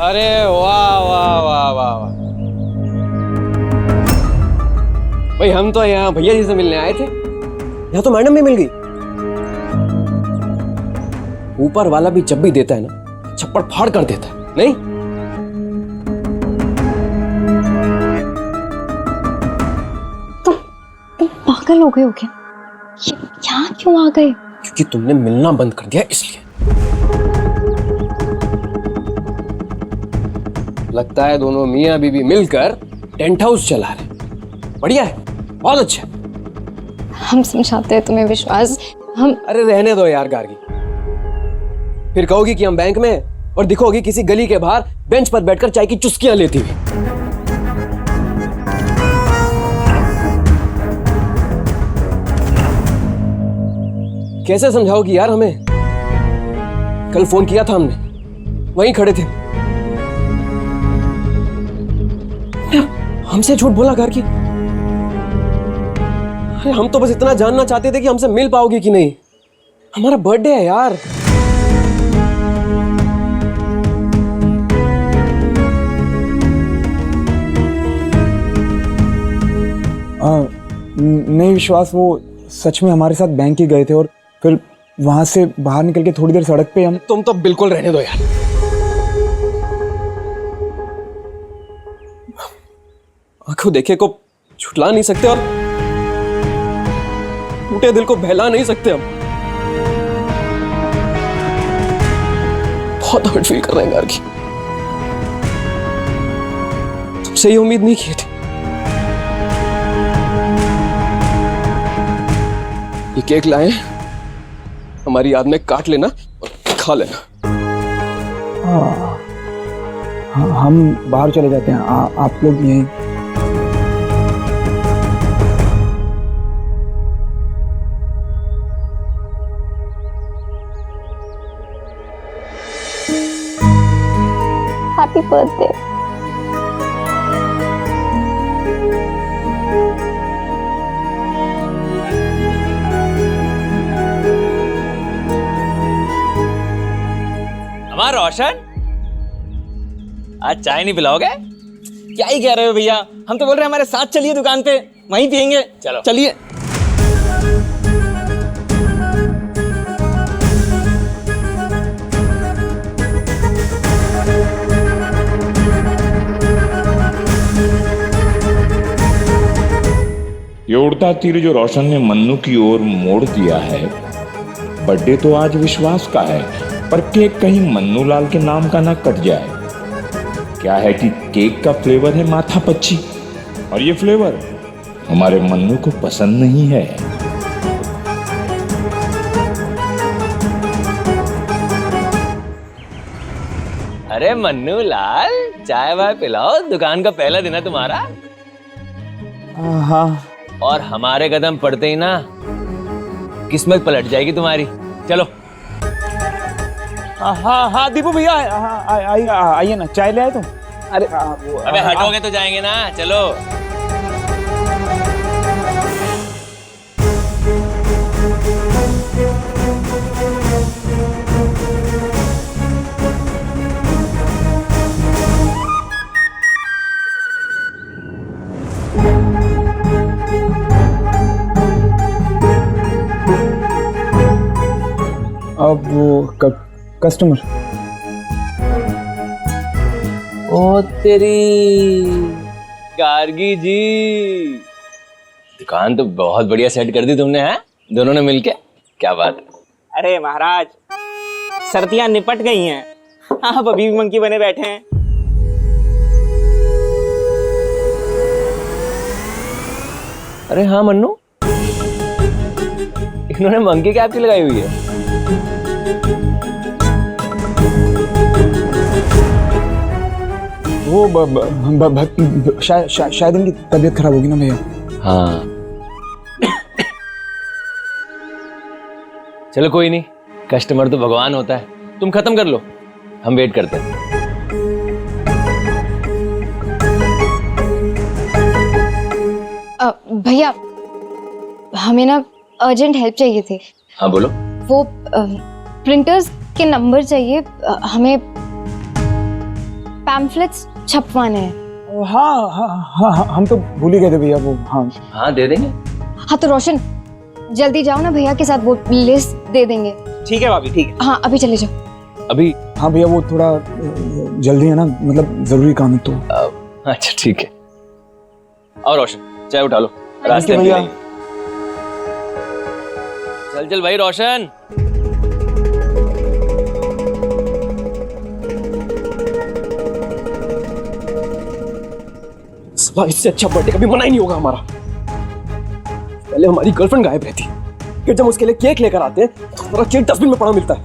अरे वाह वाह वाह वाह वाह, भाई हम तो यहाँ भैया जी से मिलने आए थे, यहाँ तो मैडम भी मिल गई। ऊपर वाला भी जब भी देता है ना, छप्पड़ फाड़ कर देता है, नहीं? तुम पागल हो गए हो क्या? यहाँ क्यों आ गए? क्योंकि तुमने मिलना बंद कर दिया इसलिए। लगता है दोनों मियां बीबी मिलकर टेंट हाउस चला रहे। बढ़िया है, बहुत अच्छा है। हम समझाते हैं तुम्हें विश्वास, हम। अरे रहने दो यार गार्गी, फिर कहोगी कि हम बैंक में और दिखोगी किसी गली के बाहर बेंच पर बैठकर चाय की चुस्कियां लेती हुई। कैसे समझाओगी यार हमें? कल फोन किया था हमने, वहीं खड़े थे। हमसे झूठ बोला गार्गी? अरे हम तो बस इतना जानना चाहते थे कि हमसे मिल पाओगे कि नहीं। हमारा बर्थडे है यार। नहीं विश्वास, वो सच में हमारे साथ बैंक ही गए थे और फिर वहां से बाहर निकल के थोड़ी देर सड़क पे हम। तुम तो बिल्कुल रहने दो यार। आंखों देखे को छुटला नहीं सकते और टूटे दिल को बहला नहीं सकते हम। बहुत हर्ट फील कर रहे हैं गार्गी। तुमसे ये उम्मीद नहीं की थी। ये केक लाए, हमारी याद में काट लेना और खा लेना। हम बाहर चले जाते हैं, आप लोग यहीं। Happy birthday. हमारा रोशन, आज चाय नहीं पिलाओगे? क्या ही कह रहे हो भैया, हम तो बोल रहे हैं हमारे साथ चलिए दुकान पे, वहीं पियेंगे। चलो चलिए। ये उड़ता तीर जो रोशन ने मन्नू की ओर मोड़ दिया है, बर्थडे तो आज विश्वास का है, पर केक कहीं मन्नू लाल के नाम का ना कट जाए। क्या है कि केक का फ्लेवर है माथा पच्ची, और ये फ्लेवर हमारे मन्नू को पसंद नहीं है। अरे मन्नू लाल, चाय वाय पिलाओ, दुकान का पहला दिन है तुम्हारा। हाँ। और हमारे कदम पड़ते ही ना किस्मत पलट जाएगी तुम्हारी। चलो। हाँ दीपू भैया, आइए ना, चाय ले आए तुम? अरे अबे हटोगे तो जाएंगे ना, चलो। अब वो कस्टमर। ओ तेरी गार्गी जी, दुकान तो बहुत बढ़िया सेट कर दी तुमने, हैं दोनों ने मिलके। क्या बात है। अरे महाराज, सर्दियां निपट गई हैं, आप अभी भी मंकी बने बैठे हैं। अरे हाँ मन्नू, इन्होंने मंकी कैप की लगाई हुई है। वो शायद इनकी तबीयत खराब होगी ना भैया। हाँ चलो कोई नहीं, कस्टमर तो भगवान होता है। तुम खत्म कर लो, हम वेट करते हैं। भैया, हमें ना अर्जेंट हेल्प चाहिए थी। हाँ बोलो। वो प्रिंटर्स के नंबर चाहिए हमें। पैम्फलेट्स छपवाने हैं। हाँ हाँ हाँ हाँ, हम तो भूल ही गए थे भैया वो। हाँ हाँ दे देंगे। हाँ तो रोशन जल्दी जाओ ना, भैया के साथ वो लिस्ट दे देंगे। ठीक है भाभी, ठीक है। हाँ अभी चले जाओ। अभी? हाँ भैया वो थोड़ा जल्दी है ना, मतलब जरूरी काम है तो। अच्छा ठीक है। और रोशन चाय उठा लो, रास्ते में भैया। नहीं। चल चल भाई रोशन। इससे अच्छा बर्थडे कभी मना ही नहीं होगा हमारा। पहले हमारी गर्लफ्रेंड गायब रहती, फिर जब उसके लिए केक लेकर आते हैं तो हमारा केक डस्टबिन में पड़ा मिलता है।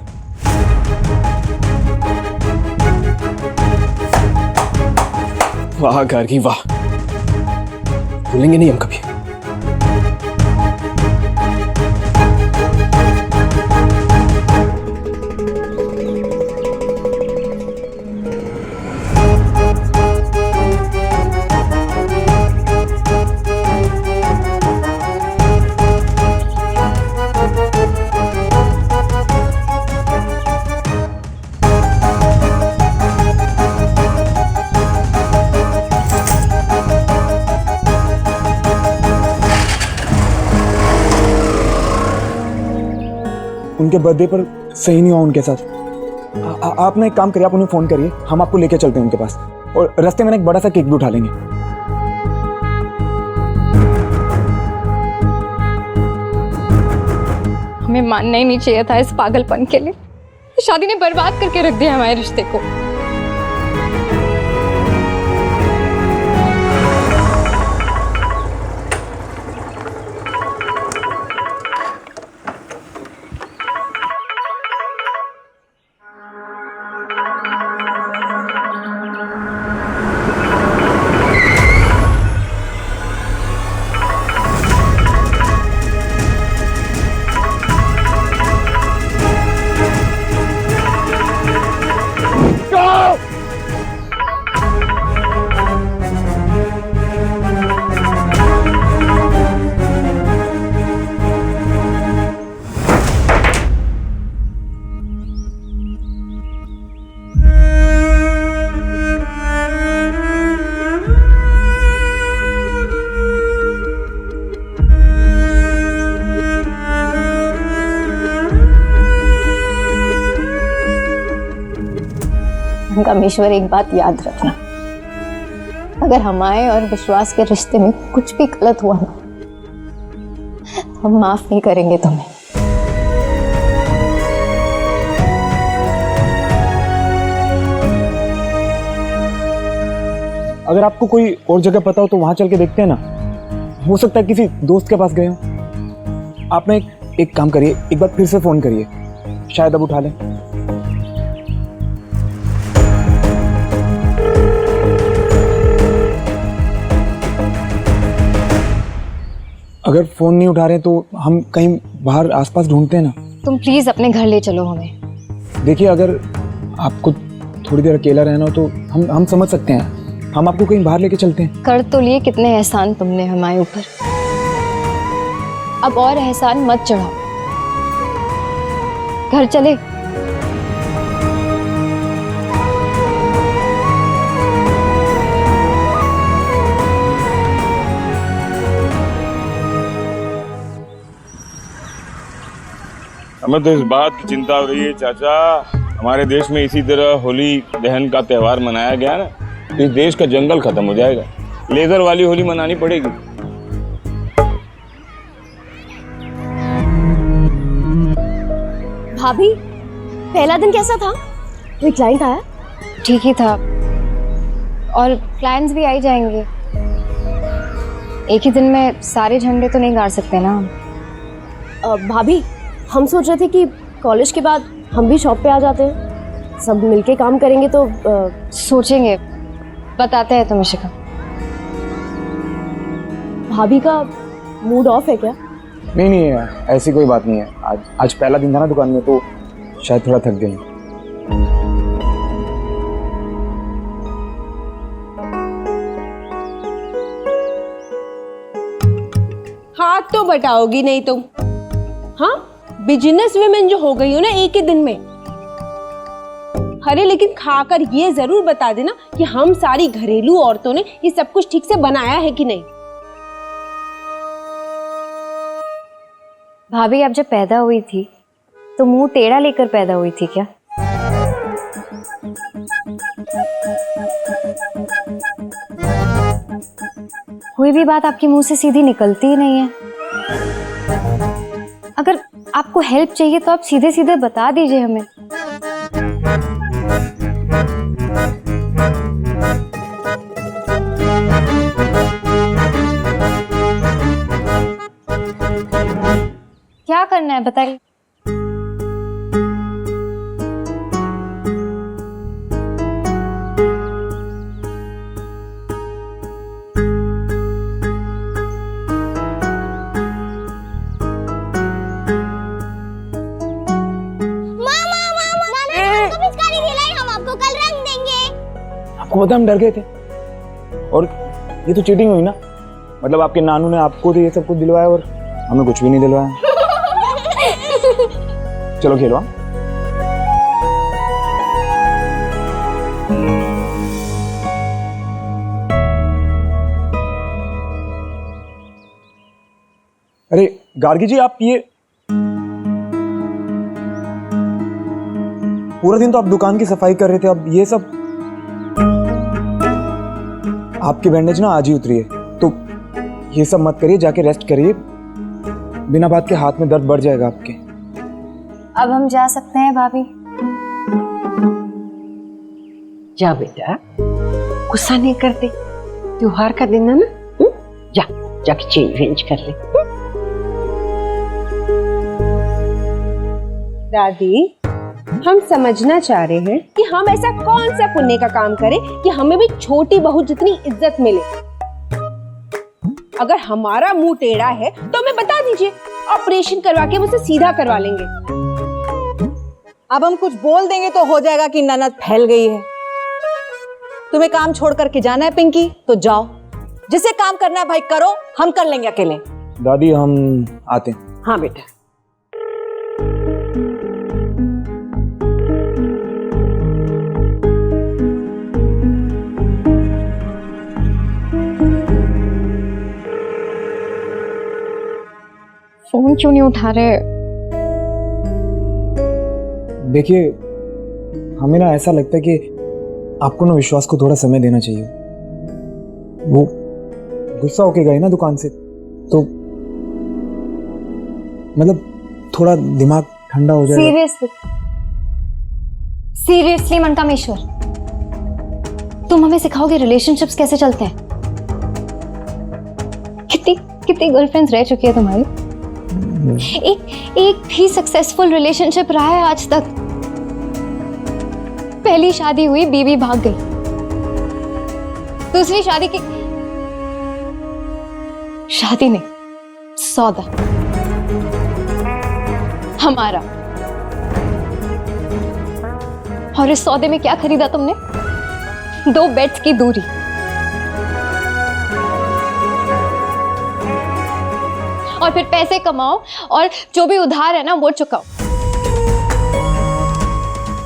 वाह गार्गी वाह, भूलेंगे नहीं हम कभी। उनके बर्थडे पर सही नहीं हुआ उनके साथ। आप ना एक काम करिए, आप उन्हें फ़ोन करिए, हम आपको लेके चलते हैं उनके पास, और रास्ते में ना एक बड़ा सा केक भी उठा लेंगे। हमें मानना ही नहीं चाहिए था इस पागलपन के लिए। शादी ने बर्बाद करके रख दिया हमारे रिश्ते को। कामेश्वर, एक बात याद रखना, अगर हमारे और विश्वास के रिश्ते में कुछ भी गलत हुआ ना, हम माफ नहीं करेंगे तुम्हें। अगर आपको कोई और जगह पता हो तो वहां चल के देखते हैं ना, हो सकता है किसी दोस्त के पास गए हो। आप ना एक काम करिए, एक बार फिर से फ़ोन करिए, शायद अब उठा लें। अगर फ़ोन नहीं उठा रहे तो हम कहीं बाहर आसपास ढूंढते हैं ना। तुम प्लीज अपने घर ले चलो हमें। देखिए, अगर आपको थोड़ी देर अकेला रहना हो तो हम समझ सकते हैं, हम आपको कहीं बाहर लेके चलते हैं। कर तो लिए कितने एहसान तुमने हमारे ऊपर, अब और एहसान मत चढ़ाओ। घर चले। हमें तो इस बात की चिंता हो रही है चाचा, हमारे देश में इसी तरह होली दहन का त्योहार मनाया गया ना, इस देश का जंगल खत्म हो जाएगा। लेजर वाली होली मनानी पड़ेगी। भाभी, पहला दिन कैसा था? कोई क्लाइंट आया? ठीक ही था, और क्लाइंट्स भी आई जाएंगे। एक ही दिन में सारे झंडे तो नहीं गाड़ सकते ना हम। भाभी, हम सोच रहे थे कि कॉलेज के बाद हम भी शॉप पे आ जाते हैं, सब मिलके काम करेंगे तो सोचेंगे, बताते हैं तुम्हें शिखा। भाभी का मूड ऑफ है क्या? नहीं नहीं, ऐसी कोई बात नहीं है। आज पहला दिन था ना दुकान में, तो शायद थोड़ा थक गई। हाथ तो बटाओगी नहीं तुम। हाँ, बिजनेस वुमेन जो हो गई हो ना एक ही दिन में। अरे लेकिन खाकर ये जरूर बता देना कि हम सारी घरेलू औरतों ने ये सब कुछ ठीक से बनाया है कि नहीं। भाभी आप जब पैदा हुई थी तो मुंह टेढ़ा लेकर पैदा हुई थी क्या? कोई भी बात आपके मुंह से सीधी निकलती ही नहीं है। अगर आपको हेल्प चाहिए तो आप सीधे सीधे बता दीजिए हमें। क्या करना है बताइए। आपको पता हम डर गए थे। और ये तो चीटिंग हुई ना। मतलब आपके नानू ने आपको तो ये सब कुछ दिलवाया और हमें कुछ भी नहीं दिलवाया। चलो खेलो। अरे गार्गी जी, आप ये पूरा दिन तो आप दुकान की सफाई कर रहे थे, अब ये सब। आपकी बैंडेज ना आज ही उतरी है, तो ये सब मत करिए, जाके रेस्ट करिए। बिना बात के हाथ में दर्द बढ़ जाएगा आपके। अब हम जा सकते हैं भाभी? जा बेटा, गुस्सा नहीं करते, त्योहार का दिन है ना। जा जाके चेंज वेंज कर ले। दादी, हम समझना चाह रहे हैं कि हम ऐसा कौन सा पुण्य का काम करें कि हमें भी छोटी बहू जितनी इज्जत मिले। अगर हमारा मुंह टेढ़ा है तो हमें बता दीजिए, ऑपरेशन करवा के हम उसे सीधा करवा लेंगे। अब हम कुछ बोल देंगे तो हो जाएगा कि ननद फैल गई है। तुम्हें काम छोड़ करके जाना है पिंकी, तो जाओ। जिसे काम करना है भाई करो, हम कर लेंगे अकेले। दादी हम आते हैं। हाँ बेटा। फोन क्यों नहीं उठा रहे? देखिए, हमें ना ऐसा लगता है कि आपको ना विश्वास को थोड़ा समय देना चाहिए। वो गुस्सा होके गए ना दुकान से, तो मतलब थोड़ा दिमाग ठंडा हो जाएगा। सीरियसली मनकामेश्वर, तुम हमें सिखाओगे रिलेशनशिप्स कैसे चलते हैं? कितनी गर्लफ्रेंड्स रह चुकी है तुम्हारी? एक भी सक्सेसफुल रिलेशनशिप रहा है आज तक? पहली शादी हुई, बीवी भाग गई। दूसरी शादी नहीं, सौदा हमारा। और इस सौदे में क्या खरीदा तुमने? 2 बेड्स की दूरी। और फिर पैसे कमाओ और जो भी उधार है ना वो चुकाओ,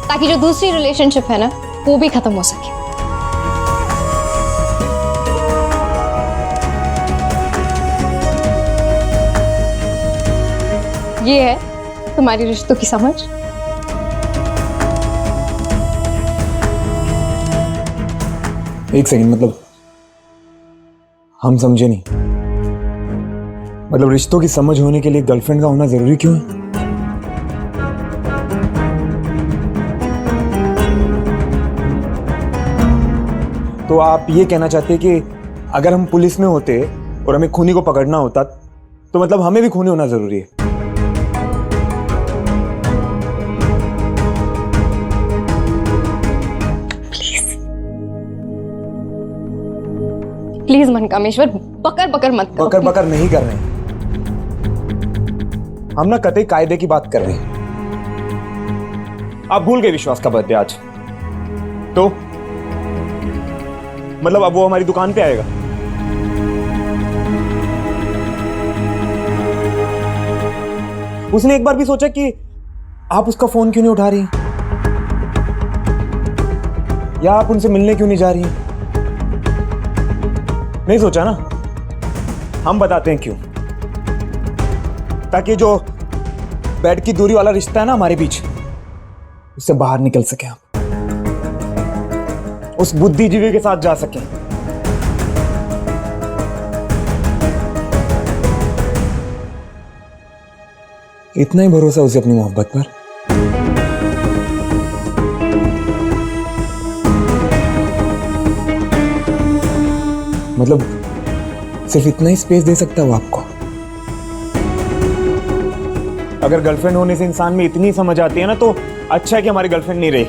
ताकि जो दूसरी रिलेशनशिप है ना वो भी खत्म हो सके। ये है तुम्हारी रिश्तों की समझ। एक सेकंड, मतलब हम समझे नहीं। मतलब रिश्तों की समझ होने के लिए गर्लफ्रेंड का होना जरूरी क्यों है? तो आप ये कहना चाहते हैं कि अगर हम पुलिस में होते और हमें खूनी को पकड़ना होता तो मतलब हमें भी खूनी होना जरूरी है? प्लीज मनकामेश्वर, बकर मत करो। बकर नहीं कर रहे हैं हम ना, कतई कायदे की बात कर रहे हैं। आप भूल गए विश्वास का बर्थडे आज, तो मतलब अब वो हमारी दुकान पे आएगा? उसने एक बार भी सोचा कि आप उसका फोन क्यों नहीं उठा रही? या आप उनसे मिलने क्यों नहीं जा रही हैं? नहीं सोचा ना? हम बताते हैं क्यों। ताकि जो बेड की दूरी वाला रिश्ता है ना हमारे बीच, उससे बाहर निकल सके आप, उस बुद्धिजीवी के साथ जा सकें। इतना ही भरोसा उसे अपनी मोहब्बत पर। मतलब सिर्फ इतना ही स्पेस दे सकता है वो आपको। अगर गर्लफ्रेंड होने से इंसान में इतनी समझ आती है ना, तो अच्छा है कि हमारी गर्लफ्रेंड नहीं रही।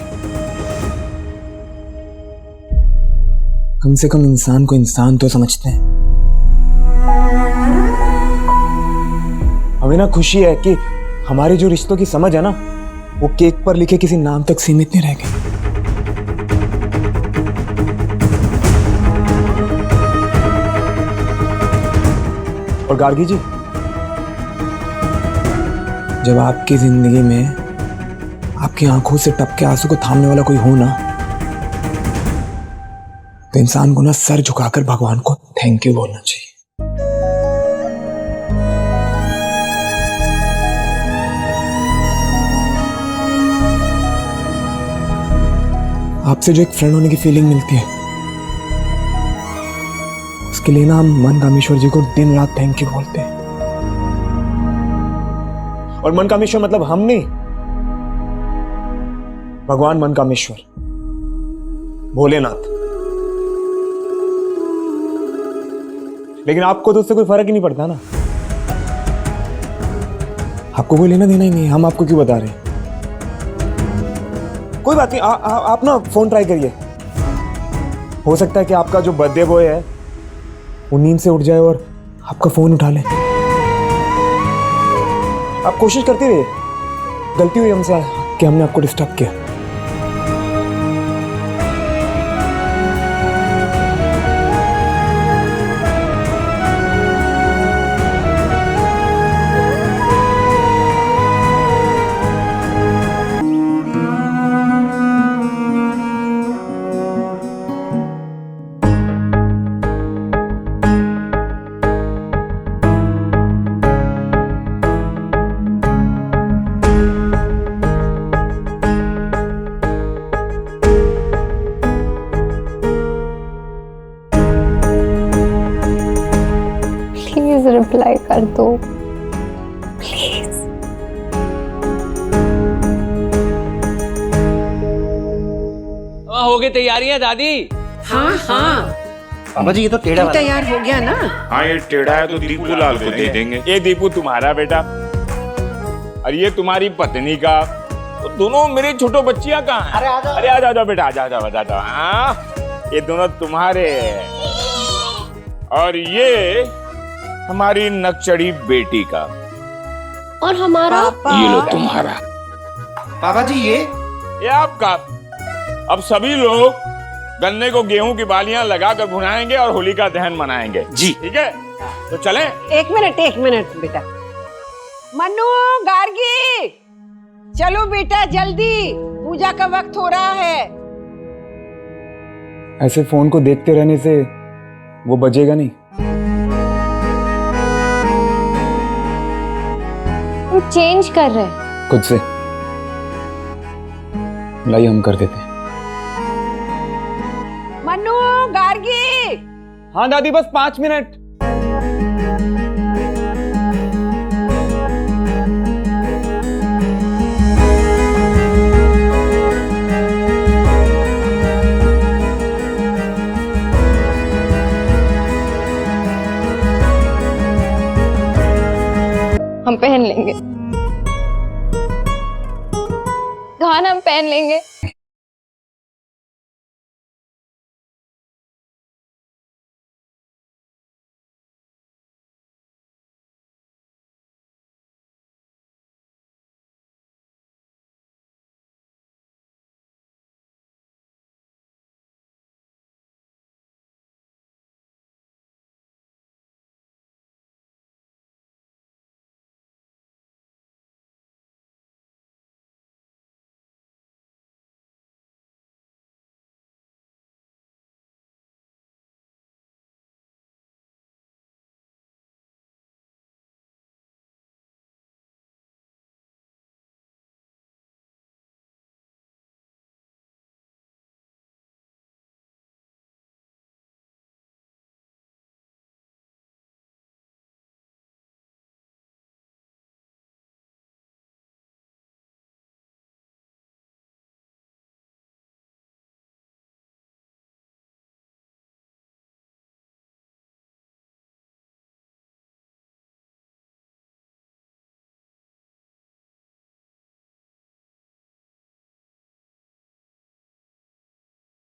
कम से कम इंसान को इंसान तो समझते हैं। हमें ना खुशी है कि हमारे जो रिश्तों की समझ है ना, वो केक पर लिखे किसी नाम तक सीमित नहीं रह गई। और गार्गी जी, जब आपकी जिंदगी में आपकी आंखों से टपके आंसू को थामने वाला कोई हो ना, तो इंसान को ना सर झुकाकर भगवान को थैंक यू बोलना चाहिए। आपसे जो एक फ्रेंड होने की फीलिंग मिलती है, उसके लिए ना हम मन कामेश्वर जी को दिन रात थैंक यू बोलते हैं। और मन कामेश्वर मतलब हम नहीं, भगवान मन कामेश्वर, भोलेनाथ। लेकिन आपको तो उससे कोई फर्क ही नहीं पड़ता ना। आपको कोई लेना देना ही नहीं है, हम आपको क्यों बता रहे हैं। कोई बात नहीं, आप ना फोन ट्राई करिए। हो सकता है कि आपका जो बर्थडे बॉय है वो नींद से उठ जाए और आपका फोन उठा ले। आप कोशिश करते रहिए। गलती हुई हमसे कि हमने आपको डिस्टर्ब किया। प्लीज रिप्लाई कर दो, प्लीज। हो गई तैयारियां दादी? हाँ हाँ पापा जी ये तो टेढ़ा वाला तैयार हो गया ना। हाँ ये टेढ़ा है तो दीपू लाल को दे देंगे। ये दीपू तुम्हारा बेटा और ये तुम्हारी पत्नी का। तो दोनों मेरे छोटो बच्चियां कहाँ हैं? अरे आ जाओ बेटा, आ जाओ। हाँ ये दोनों तुम्हारे और ये हमारी नकचड़ी बेटी का। और हमारा ये लो तुम्हारा। पापा जी ये आपका। अब सभी लोग गन्ने को गेहूं की बालियां लगाकर भुनाएंगे और होलिका दहन मनाएंगे। जी ठीक है, तो चलें। एक मिनट बेटा। मन्नू, गार्गी, चलो बेटा जल्दी, पूजा का वक्त हो रहा है। ऐसे फोन को देखते रहने से वो बजेगा नहीं। हम चेंज कर रहे हैं खुद से। लाइए हम कर देते हैं। मन्नू, गार्गी, हाँ दादी, बस 5 मिनट। हम पहन लेंगे, गाना हम पहन लेंगे।